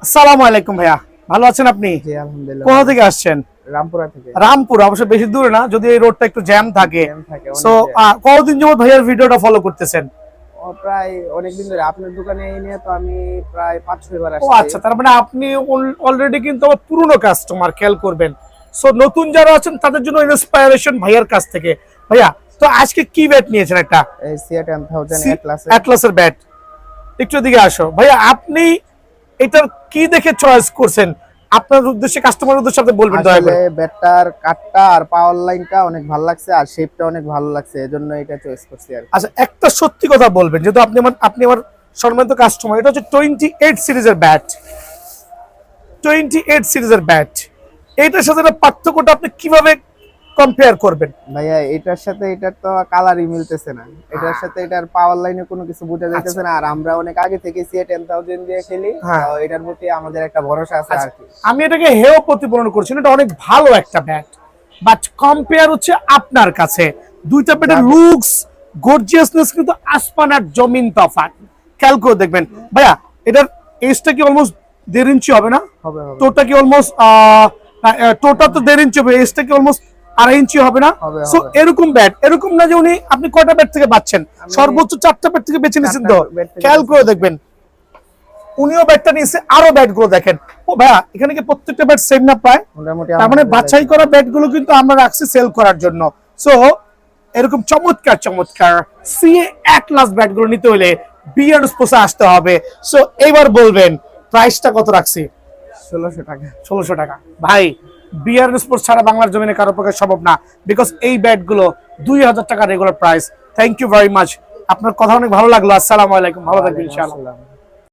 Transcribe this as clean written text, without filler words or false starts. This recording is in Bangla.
আসসালামু আলাইকুম ভাইয়া, ভালো আছেন আপনি? জি আলহামদুলিল্লাহ। কোথা থেকে আসছেন? রামপুরা থেকে। রামপুর, অবশ্য বেশি দূরে না, যদি এই রোডটা একটু জ্যাম থাকে। জ্যাম থাকে সো অনেক জ্যাম। কতদিন যাবত ভাইয়ার ভিডিওটা ফলো করতেছেন? প্রায় অনেকদিন ধরে আপনার দোকানে এই নিয়ে তো আমি প্রায় 5-6 বার ও আসছি। আচ্ছা, তার মানে আপনি অলরেডি কিন্তু আমার পুরনো কাস্টমার, খেয়াল করবেন। সো নতুন যারা আছেন তাদের জন্য ইন্সপায়ারেশন ভাইয়ার কাছ থেকে। ভাইয়া, তো আজকে কি ব্যাট নিয়েছেন? একটা এই সিএট 1000 অ্যাটলাসের ব্যাট। একটু দিকে আসো ভাইয়া, আপনি এটার কি দেখে চয়েস করছেন? আপনার উদ্দেশ্যে, কাস্টমারের উদ্দেশ্যে আপনি বলবেন দয়া আসলে করে। ব্যাটটার কাটটা আর পাওয়ার লাইনটা অনেক ভালো লাগছে আর শেপটা অনেক ভালো লাগছে, এজন্য এটা চয়েস করছি আর কি। আচ্ছা, একটা সত্যি কথা বলবেন, যেহেতু আপনি আমার সম্মানিত কাস্টমার। এটা হচ্ছে 28 সিরিজের ব্যাট। 28 সিরিজের ব্যাট, এইটার সাথে এটা পার্থক্যটা আপনি কিভাবে কম্পেয়ার করবেন? ভাইয়া এটার সাথে এটার তো কালারই মিলতেছে না, এটার সাথে এটার পাওয়ার লাইনে কোনো কিছু বোঝা যাইতেছে না। আর আমরা অনেক আগে থেকে সিএ 10000 দিয়ে খেলি, হ্যাঁ। তো এটার প্রতি আমাদের একটা ভরসা আছে আর কি। আমি এটাকে হেয় প্রতিফলন করছি না, এটা অনেক ভালো একটা ব্যাট, বাট কম্পেয়ার হচ্ছে আপনার কাছে। দুইটা ব্যাটের লুকস, গর্জিয়াসনেস কিন্তু আসমান আর জমিন তফাৎ। খেয়াল করে দেখবেন ভাইয়া, এটার এজটা কি অলমোস্ট 1.5 ইঞ্চি হবে না? হবে হবে টোটা কি অলমোস্ট টোটা তো 1.5 ইঞ্চি হবে, এজটা কি অলমোস্ট 2.5 ইঞ্চি হবে না? হবে, সো হবে। এরকম ব্যাট, এরকম না যে আপনি কয়টা ব্যাট থেকে পাচ্ছেন, সর্বোচ্চ 4টা ব্যাট থেকে বেছে নিয়েছেন। তো 4টা ব্যাট থেকে খেয়াল করে বেছে দেখবেন, উনিও ব্যাটটা নিয়েছে, আরো ব্যাট গুলো দেখেন। ও ভাইয়া, এখানে কি প্রত্যেকটা ব্যাট সেম না প্রায়? মোটামুটি তার মানে বাছাই করা ব্যাট গুলো কিন্তু আমরা রাখছি সেল করার জন্য। সো এরকম চমৎকার চমৎকার সিএ অ্যাটলাস ব্যাট গুলো নিতে হলে বিয়ার্ড স্পোর্টসে আসতে হবে। সো এবার বলবেন প্রাইসটা কত রাখছি? 1600 টাকা। 1600 টাকা। ভাই, বিয়ার্ড স্পোর্টস ছাড়া বাংলার জমিনে কারো পক্ষে সম্ভব না, বিকজ এই ব্যাট গুলো 2000 টাকা regular price. Thank you very much, আপনার কথা অনেক ভালো লাগলো। আসসালামু আলাইকুম, ভালো থাকবেন ইনশাআল্লাহ।